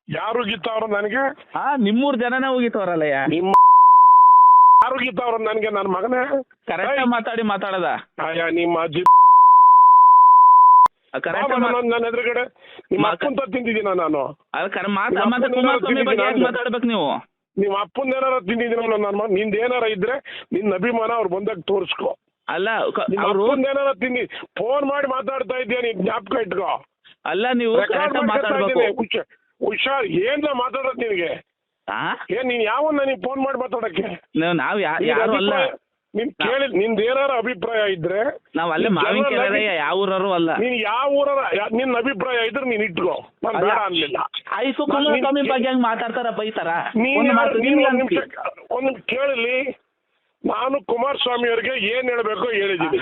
ಯಾರು ಗೀತಾವ್ರ ನನಗೆ? ನಿಮ್ಮೂರ್ ಜನನೇ ಹೋಗಿತ್ತವ್ರಲ್ಲಯ್ಯ. ನಿಮ್ಮ ಯಾರು ಗೀತಾವ್ರ ನನಗೆ? ನನ್ನ ಮಗನೇ ಕರೆಕ್ಟ್ ಮಾತಾಡದ ಅಯ್ಯ ನಿಮ್ಮ ಅಜ್ಜಿ ಕರೆಕ್ಟ್ ನನ್ನ ಎದುರುಗಡೆ ನಿಮ್ಮ ಅಪ್ಪಂತ ತಿಂದಿದ್ದೀನ ನಾನು? ಮತ್ತೆ ಕುಮಾರಸ್ವಾಮಿ ಬಗ್ಗೆ ಯಾಕೆ ಮಾತಾಡ್ಬೇಕು ನೀವು? ನಿಮ್ಮ ಅಪ್ಪಂದ ಏನಾರ ತಿಂದಿದ್ದೀನಲ್ಲ ನನ್ನ ಮಗ? ನಿಂದ ಏನಾರ ಇದ್ರೆ ನಿನ್ನ ಅಭಿಮಾನ ಅವ್ರು ಬಂದಾಗ ತೋರಿಸ್ಕೊ. ಅಲ್ಲ ಅವ್ರು ಏನಾರ ತಿಂದಿ ಫೋನ್ ಮಾಡಿ ಮಾತಾಡ್ತಾ ಇದ್ದೀಯ, ನೀನ್ ಜ್ಞಾಪಕ ಇಟ್ಕೋ. ಅಲ್ಲ ನೀವು ಹುಷಾರ್ ಏನ್ ಮಾತಾಡೋದು ನಿನಗೆ? ಏನ್ ನೀನ್ ಯಾವ ನನಗೆ ಫೋನ್ ಮಾಡಿ ಮಾತಾಡಕ್ಕೆ? ನಾವ್ ಯಾರು ಅಲ್ಲ. ನೀನ್ ಕೇಳಿ ನಿಂದ ಏನಾರ ಅಭಿಪ್ರಾಯ ಇದ್ರೆ ನಾವ್ ಅಲ್ಲೇ ಮಾವಿನ ಕೆರೆ ಯಾವ ಊರರು ಅಲ್ಲ. ನೀನ್ ಯಾವ ಊರರ ನಿನ್ನ ಅಭಿಪ್ರಾಯ ಇದ್ರೆ ನೀನ್ ಇಟ್ಕೋ, ನಾನು ಬೇಡ ಅನ್ಲಿಲ್ಲ. ಆಯ್ತು ಕುಮಾರಸ್ವಾಮಿ ಬಗ್ಗೆ ಹೆಂಗ್ ಮಾತಾಡ್ತಾರ ಬೈತಾರ? ಒಂದು ಕೇಳಲಿ, ನಾನು ಕುಮಾರಸ್ವಾಮಿ ಅವ್ರಿಗೆ ಏನ್ ಹೇಳ್ಬೇಕೋ ಹೇಳಿದೀನಿ.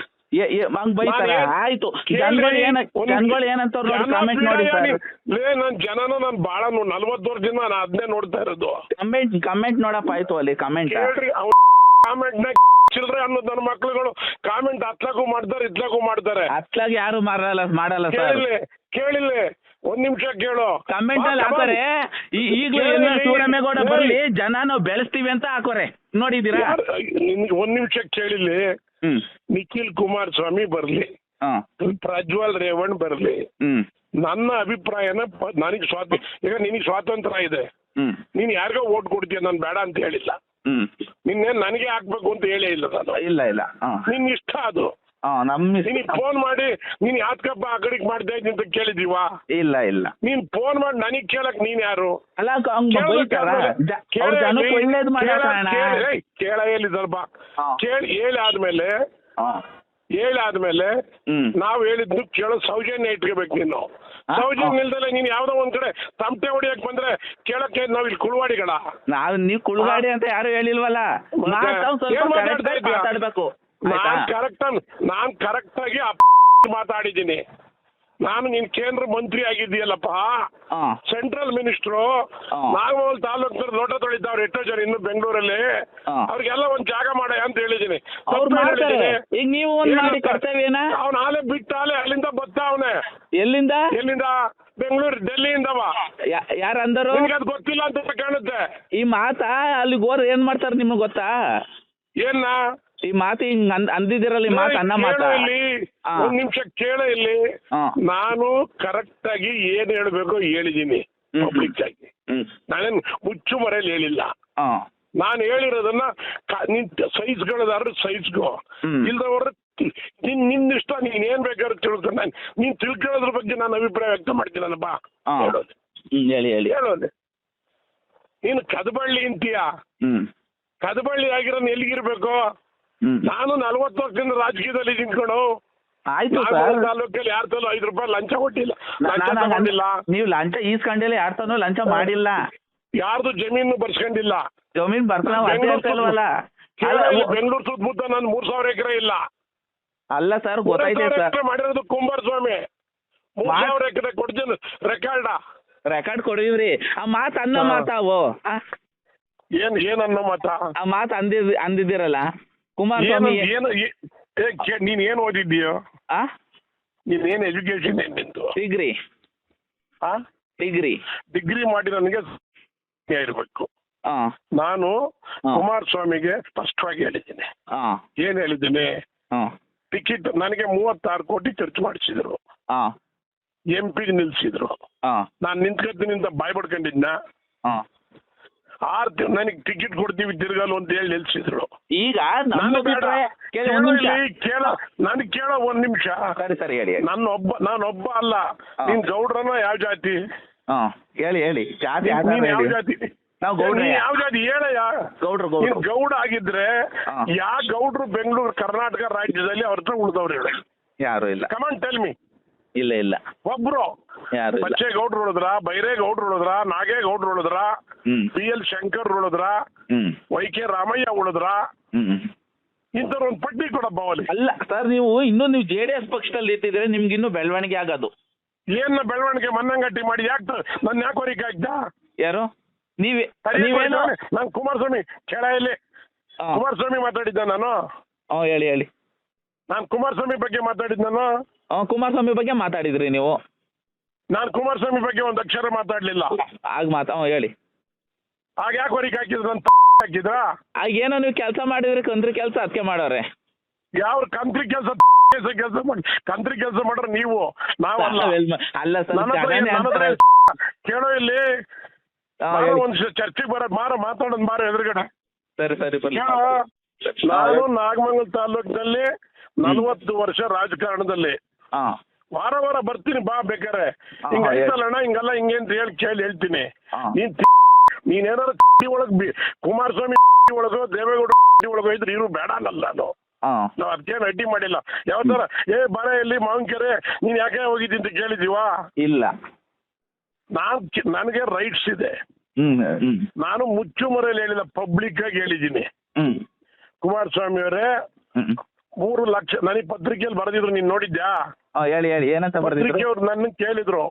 ಹಂಗ್ ಬೈತಾರ? ಆಯ್ತು ಜನಗಳು ಏನಂತ ಕಾಮೆಂಟ್ ನೋಡಿ ನನ್ ಜನನ ನಾನು ಬಾಳ 40 ವರ್ಷದಿಂದ ನಾನು ಅದನ್ನೇ ನೋಡ್ತಾ ಇರೋದು. ಕಮೆಂಟ್ ನೋಡಪ್ಪ. ಆಯ್ತು ಅಲ್ಲಿ ಕಮೆಂಟ್ ಕಾಮೆಂಟ್ ನ ಚಿಲ್ಡ್ರೆ ಅನ್ನೋದು ನನ್ನ ಮಕ್ಳುಗಳು ಕಾಮೆಂಟ್ ಹತ್ಲಾಗೂ ಮಾಡ್ತಾರೆ ಇತ್ಲಾಗೂ ಮಾಡ್ತಾರೆ. ಹತ್ಲಾಗ ಯಾರು ಮಾಡಲ್ಲ ಸರ್. ಕೇಳಿಲ್ಲ ಒಂದ್ ನಿಮಿಷ ಕೇಳು. ಕಮೆಂಟ್ ಅಲ್ಲಿ ಹಾಕೋರೆ ಈಗಲೂ ಶಿವರಾಮೇಗೌಡ ಬರ್ಲಿ ಜನ ನಾವು ಬೆಳೆಸ್ತೀವಿ ಅಂತ ಹಾಕೋರೆ ನೋಡಿದೀರಾ? ನಿಮ್ಗೆ ಒಂದ್ ನಿಮಿಷ ಕೇಳಿಲ್ಲ. ನಿಖಿಲ್ ಕುಮಾರಸ್ವಾಮಿ ಬರ್ಲಿ, ಪ್ರಜ್ವಲ್ ರೇವಣ್ ಬರ್ಲಿ, ನನ್ನ ಅಭಿಪ್ರಾಯನ ನನಗೆ ಈಗ ನಿನಗೆ ಸ್ವಾತಂತ್ರ್ಯ ಇದೆ. ನೀನ್ ಯಾರಿಗೋ ಓಟ್ ಕೊಡ್ತೀಯ, ನಾನು ಬೇಡ ಅಂತ ಹೇಳಿಲ್ಲ. ನಿನ್ನೆ ನನಗೆ ಹಾಕ್ಬೇಕು ಅಂತ ಹೇಳೇ ಇಲ್ಲ ನಾನು. ಇಲ್ಲ ನಿನ್ ಇಷ್ಟ ಅದು. ನಿನಗೆ ಫೋನ್ ಮಾಡಿ ನೀನ್ ಯಾತ್ಕಪ್ಪ ಆ ಕಡೆಗೆ ಮಾಡ್ತಾ ಇದ್ದೀನಿ ಅಂತ ಕೇಳಿದೀವಾ? ಇಲ್ಲ ನೀನ್ ಫೋನ್ ಮಾಡಿ ನನಗ್ ಕೇಳಕ್ ನೀನ್ ಯಾರು? ಕೇಳ ಹೇಳಿ ಸ್ವಲ್ಪ ಹೇಳಿ ಆದ್ಮೇಲೆ ನಾವ್ ಹೇಳಿದ್ದು ಕೇಳೋ ಸೌಜನ್ಯ ಇಟ್ಕೋಬೇಕು. ನೀನು ಸೌಜನ್ಯ ಇಲ್ದಲೆ ನೀನ್ ಯಾವ್ದೋ ಒಂದ್ ಕಡೆ ತಮಟೆ ಹೊಡಿಯಕ್ ಬಂದ್ರೆ ಕೇಳಕ್ಕೆ ನಾವ್ ಇಲ್ಲಿ ಕುಳ್ವಾಡಿಗಳ. ನೀವ್ ಕುಳ್ವಾಡಿ ಅಂತ ಯಾರು ಹೇಳಿಲ್ವಲ್ಲ. ನಾನ್ ಕರೆಕ್ಟ್ ಆಗಿ ಮಾತಾಡಿದ್ದೀನಿ. ನಾನು ನೀನ್ ಕೇಂದ್ರ ಮಂತ್ರಿ ಆಗಿದ್ದೀಯಲ್ಲಪ್ಪ, ಸೆಂಟ್ರಲ್ ಮಿನಿಸ್ಟ್ರು. ನಾಗಮಂಗಲ ತಾಲೂಕು ಲೋಟ ತೊಳಿದ್ದವ್ರು ಎಷ್ಟೋ ಜನ ಇನ್ನು ಬೆಂಗಳೂರಲ್ಲಿ. ಅವ್ರಿಗೆಲ್ಲ ಒಂದ್ ಜಾಗ ಮಾಡ ಅಂತ ಹೇಳಿದೀನಿ. ಅವ್ನ ಆಲೆ ಬಿಟ್ಟಾಲೆ ಅಲ್ಲಿಂದ ಬತ್ತಾವನೆ. ಎಲ್ಲಿಂದ? ಬೆಂಗಳೂರು ಡೆಲ್ಲಿಯಿಂದವ. ಯಾರಂದರು? ಅದು ಗೊತ್ತಿಲ್ಲ ಅಂತ ಕಾಣುತ್ತೆ. ಈ ಮಾತಾ ಅಲ್ಲಿಗೆ ಹೋದ್ರೆ ಏನ್ ಮಾಡ್ತಾರೆ ನಿಮ್ಗೆ ಗೊತ್ತಾ? ಏನ ಈ ಮಾತು ಹಿಂಗ್ ಅಂದಿದಿರಲ್ಲ, ಈ ಮಾತು ಅನ್ನ ಮಾತ. ಒಂದ್ ನಿಮಿಷ ಕೇಳ ಇಲ್ಲಿ. ನಾನು ಕರೆಕ್ಟ್ ಆಗಿ ಏನ್ ಹೇಳ್ಬೇಕು ಹೇಳಿದೀನಿ ಪಬ್ಲಿಕ್ ಆಗಿ. ನಾನೇನ್ ಮುಚ್ಚು ಮರೆಯಲ್ಲಿ ಹೇಳಿಲ್ಲ. ನಾನು ಹೇಳಿರೋದನ್ನ ನಿನ್ ಸೈಜ್ಗಳದಾದ್ರೆ ಸೈಜ್ಗೋ, ಇಲ್ದವ್ರ ನಿನ್ನ ಇಷ್ಟ. ನೀನ್ ಏನ್ ಬೇಕಾದ್ರೂ ತಿಳ್ಕೊಂಡು ನೀನ್ ತಿಳ್ಕೊಳ್ಳೋದ್ರ ಬಗ್ಗೆ ನಾನು ಅಭಿಪ್ರಾಯ ವ್ಯಕ್ತ ಮಾಡ್ತೀನಪ್ಪ. ಹೇಳೋದು ನೀನು ಕದಬಳ್ಳಿ ಅಂತೀಯ. ಕದಬಳ್ಳಿ ಆಗಿರೋ ಎಲ್ಲಿಗಿರ್ಬೇಕು? ನಾನು 40 ವರ್ಷದಿಂದ ರಾಜಕೀಯದಲ್ಲಿ ನಿಂತ್ಕೊಂಡು ತಾಲೂಕಲ್ಲಿ ಯಾರ ತಲೂ ₹5 ಲಂಚ ಕೊಟ್ಟಿಲ್ಲ. ನೀವು ಲಂಚ ಈಸ್ಕೊಂಡಿಲ್ಲ, ಯಾರ ತನೂ ಲಂಚ ಮಾಡಿಲ್ಲ. ಯಾರ್ದು ಜಮೀನು ಬರ್ಸ್ಕೊಂಡಿಲ್ಲ. ಜಮೀನ್ ಬೆಂಗಳೂರು ಸುತ್ತಮುತ್ತ ನಾನು 3000 ಎಕರೆ ಇಲ್ಲ. ಅಲ್ಲ ಸರ್, ಗೊತ್ತೈತೆ ಸರ್. ಮಾಡಿರೋದು ಕುಮಾರಸ್ವಾಮಿ 3000 ಎಕರೆ ಕೊಡ್ತೀನಿ. ರೆಕಾರ್ಡ್ ಕೊಡಿವ್ರಿ. ಆ ಮಾತು ಅನ್ನ ಮಾತಾವು ಏನನ್ನ ಮಾತ? ಆ ಮಾತು ಅಂದಿದ್ದೀರಲ್ಲ ಕುಮಾರಸ್ವಾಮಿ. ನೀನ್ ಏನ್ ಓದಿದ್ದೀಯೋ? ನೀನ್ ಏನ್ ಎಜುಕೇಶನ್ ಏನ್ ನಿಂತು? ಡಿಗ್ರಿ ಮಾಡಿ ನನಗೆ ಇರ್ಬೇಕು. ನಾನು ಕುಮಾರಸ್ವಾಮಿಗೆ ಸ್ಪಷ್ಟವಾಗಿ ಹೇಳಿದ್ದೀನಿ. ಏನ್ ಹೇಳಿದ್ದೀನಿ? ಟಿಕೆಟ್ ನನಗೆ 36 ಕೋಟಿ ಖರ್ಚು ಮಾಡಿಸಿದ್ರು. MP ನಿಲ್ಸಿದ್ರು. ನಾನ್ ನಿಂತ್ಕೊತೀನಿ ಅಂತ ಬಾಯ್ ಪಡ್ಕೊಂಡಿದ್ನ. 6 ತಿಂಗಳು ನನಗೆ ಟಿಕೆಟ್ ಕೊಡ್ತೀವಿ ತಿರ್ಗಲು ಅಂತ ಹೇಳಿ ನಿಲ್ಸಿದ್ರು. ಈಗ ನನ್ ಕೇಳೋ ಒಂದ್ ನಿಮಿಷ. ನಾನೊಬ್ಬ ಅಲ್ಲ. ನೀನ್ ಗೌಡ್ರನ ಯಾವ ಜಾತಿ? ಹೇಳಿ ಜಾತಿ ಯಾವ ಜಾತಿ? ಯಾವ ಜಾತಿ ಹೇಳಯ್ಯ. ನೀನ್ ಗೌಡ ಆಗಿದ್ರೆ ಯಾವ ಗೌಡ್ರು ಬೆಂಗಳೂರು ಕರ್ನಾಟಕ ರಾಜ್ಯದಲ್ಲಿ ಅವ್ರ ಹತ್ರ ಉಳಿದವ್ರು ಹೇಳಿ? ಯಾರು ಇಲ್ಲ. Come on tell me. ಇಲ್ಲ ಒಬ್ರು ಬಚ್ಚೇಗೌಡ್ರು ಉಳಿದ್ರ, ಬೈರೇಗೌಡ್ರು ಉಳಿದ್ರ, ನಾಗೇಗೌಡ್ರು ಉಳಿದ್ರ, PL ಶಂಕರ್ ಉಳಿದ್ರ, YK ರಾಮಯ್ಯ ಉಳಿದ್ರ, ಇಂಥವ್ರ ಒಂದು ಪಟ್ಟಿ ಕೊಡಪ್ಪ ಅವಲ್ಲಿ. ಅಲ್ಲ ಸರ್, ನೀವು JDS ಪಕ್ಷದಲ್ಲಿ ಇಟ್ಟಿದ್ರೆ ನಿಮ್ಗೆ ಇನ್ನೂ ಬೆಳವಣಿಗೆ ಆಗೋದು. ಏನ ಬೆಳವಣಿಗೆ? ಮನ್ನಂಗಟ್ಟಿ ಮಾಡಿ ಯಾಕೆ ನನ್ನ ಯಾಕೆ ಹೊರಿಕೆ ಆಗ್ತಾ? ಯಾರು ನೀವೇ? ನಾನು ಕುಮಾರಸ್ವಾಮಿ ಕೇಳ ಇಲ್ಲಿ. ಕುಮಾರಸ್ವಾಮಿ ಮಾತಾಡಿದ್ದ ನಾನು. ಹೇಳಿ. ನಾನು ಕುಮಾರಸ್ವಾಮಿ ಬಗ್ಗೆ ಮಾತಾಡಿದ್ ನಾನು. ಕುಮಾರಸ್ವಾಮಿ ಬಗ್ಗೆ ಮಾತಾಡಿದ್ರಿ ನೀವು. ನಾನು ಕುಮಾರಸ್ವಾಮಿ ಬಗ್ಗೆ ಒಂದು ಅಕ್ಷರ ಮಾತಾಡ್ಲಿಲ್ಲ. ಆಗ ಹೇಳಿ. ಆಗ ಯಾಕೆ ಹೊರಗೆ ಹಾಕಿದ್ರು ನನ್ನ ಹಾಕಿದ್ರ? ಆಗ ಏನೋ ನೀವು ಕೆಲಸ ಮಾಡಿದ್ರೆ ಕಂತ್ರಿ ಕೆಲಸ ಅದಕ್ಕೆ ಮಾಡೋರೆ. ಯಾವ ಕಂತ್ರಿ ಕೆಲಸ ಮಾಡಿ ಕಂತ್ರಿ ಕೆಲಸ ಮಾಡ್ರೆ ನೀವು, ನಾವಲ್ಲ. ಅಲ್ಲ ಸರ್, ಕೇಳೋ ಇಲ್ಲಿ ಒಂದು ಚರ್ಚೆಗೆ ಮಾತಾಡೋದು ಬಾರ ಎದುರುಗಡೆ. ಸರಿ ಸರಿ ನಾನು ನಾಗಮಂಗಲ ತಾಲೂಕಿನಲ್ಲಿ 40 ವರ್ಷ ರಾಜಕಾರಣದಲ್ಲಿ ವಾರ ವಾರ ಬರ್ತೀನಿ, ಬಾ ಬೇಕಾರೆ. ಹಿಂಗ ಐತಲ್ಲಣ್ಣ ಹಿಂಗಲ್ಲ ಹಿಂಗೆ ಅಂತ ಹೇಳ್ತೀನಿ. ನೀನೇನಾರು ಒಳಗ್ ಕುಮಾರಸ್ವಾಮಿ ಒಳಗೋ ದೇವೇಗೌಡ ಒಳಗೋ ಇದ್ರೆ ಇರು ಬೇಡ ಅನ್ನಲ್ಲ ನಾನು. ನಾವ್ ಅದಕ್ಕೇನು ಅಡ್ಡಿ ಮಾಡಿಲ್ಲ. ಯಾವ ತರ ಬಾರ ಎಲ್ಲಿ ಮಾವಿನಕೆರೆ ನೀನ್ ಯಾಕೆ ಹೋಗಿದ್ದಿ ಅಂತ ಕೇಳಿದೀವಾ? ಇಲ್ಲ. ನನಗೆ ರೈಟ್ಸ್ ಇದೆ. ನಾನು ಮುಚ್ಚುಮರೆಯಲ್ಲಿ ಹೇಳಿಲ್ಲ, ಪಬ್ಲಿಕ್ ಆಗಿ ಹೇಳಿದ್ದೀನಿ. ಕುಮಾರಸ್ವಾಮಿ ಅವರೇ 3 ಲಕ್ಷ ನನಗೆ ಪತ್ರಿಕೆಯಲ್ಲಿ ಬರೆದಿದ್ರು, ನೀನ್ ನೋಡಿದ್ಯಾ? ಹೇಳಿ ಹೇಳಿ, ಏನಂತ ಪತ್ರಿಕೆಯವ್ರು ನನ್ನ ಕೇಳಿದ್ರು.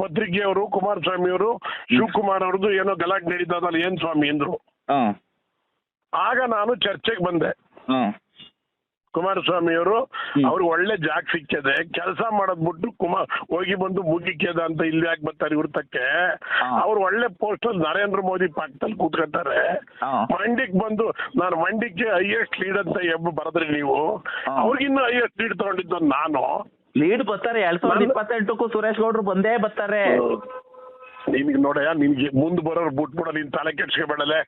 ಪತ್ರಿಕೆಯವರು ಕುಮಾರಸ್ವಾಮಿ ಅವರು ಶಿವಕುಮಾರ್ ಅವ್ರದ್ದು ಏನೋ ಗಲಾಟೆ ನಡೀತದಲ್ಲ, ಏನ್ ಸ್ವಾಮಿ ಅಂದ್ರು. ಆಗ ನಾನು ಚರ್ಚೆಗೆ ಬಂದೆ. ಕುಮಾರಸ್ವಾಮಿ ಅವರು ಅವ್ರಿಗೆ ಒಳ್ಳೆ ಜಾಗ ಸಿಕ್ಕಿದೆ, ಕೆಲಸ ಮಾಡೋದ್ ಬಿಟ್ಟು ಹೋಗಿ ಬಂದು ಮುಗಿಕ್ಯದ ಅಂತ ಇಲ್ಲಿ ಯಾಕೆ ಬರ್ತಾರೆ ಇವ್ರ ತಕ್ಕೆ? ಅವ್ರು ಒಳ್ಳೆ ಪೋಸ್ಟ್ ಅಲ್ಲಿ ನರೇಂದ್ರ ಮೋದಿ ಪಕ್ಕದಲ್ಲಿ ಕೂತ್ಕೊತಾರೆ. ಮಂಡಿಕ್ ಬಂದು ನಾನು ಮಂಡಿಕ್ಕೆ ಹೈಯೆಸ್ಟ್ ಲೀಡ್ ಅಂತ ಬರದ್ರಿ ನೀವು, ಅವ್ರಿಗಿನ್ನೂ ಹೈಯೆಸ್ಟ್ ಲೀಡ್ ತಗೊಂಡಿದ್ದು ನಾನು. ಲೀಡ್ ಬರ್ತಾರೆ 2028ಕ್ಕೂ ಸುರೇಶ್ ಗೌಡ್ರು ಬಂದೇ ಬರ್ತಾರೆ. ನಿನ್ಗೆ ನೋಡಯ್ಯ, ನಿನ್ಗೆ ಮುಂದ್ ಬರೋರು ಬಿಟ್ಬಿಡ, ನೀನ್ ತಲೆ ಕೆಡ್ಸ್ಕೊಬೇಡಲೆ.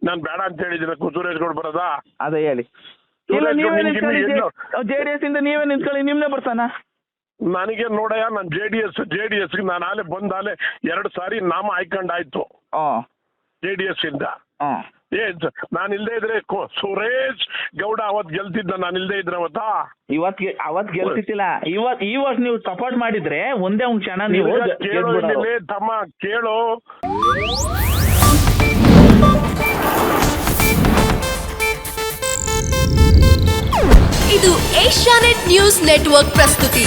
ನಾನ್ ಬೇಡ ಅಂತ ಹೇಳಿದಿನ ಸುರೇಶ್ ಗೌಡ್ ಬರೋದಾ? ಅದೇ ಹೇಳಿ. ಜೆಡಿಎಸ್ ಇಂದ ನೀವೇ ನಿಂತ್ಕೊಳ್ಳಿ, ನಿಮ್ನೆ ಬರ್ತಾನ. ನನಗೆ ನೋಡಯ್ಯ, ನಾನು ಜೆಡಿಎಸ್ ನಾನು ಆಲೆ ಬಂದಾಲೆ 2 ಸಾರಿ ನಾಮ ಆಯ್ಕೊಂಡಾಯ್ತು ಜೆಡಿಎಸ್ ಇಂದ. ನಾನು ಇಲ್ದೇ ಇದ್ರೆ ಸುರೇಶ್ ಗೌಡ ಅವತ್ ಗೆಲ್ತಿದ್ದ, ನಾನು ಇಲ್ದೇ ಇದ್ರೆ ಅವತ್ ಗೆಲ್ತಿತ್ತಿಲ್ಲ. ಈ ವರ್ಷ ನೀವು ಸಪೋರ್ಟ್ ಮಾಡಿದ್ರೆ ಒಂದೇ ಒಂದು ಕ್ಷಣ ನೀವು ತಮ್ಮ ಕೇಳು. ಇದು ಏಷ್ಯಾನೆಟ್ ನ್ಯೂಸ್ ನೆಟ್ವರ್ಕ್ ಪ್ರಸ್ತುತಿ.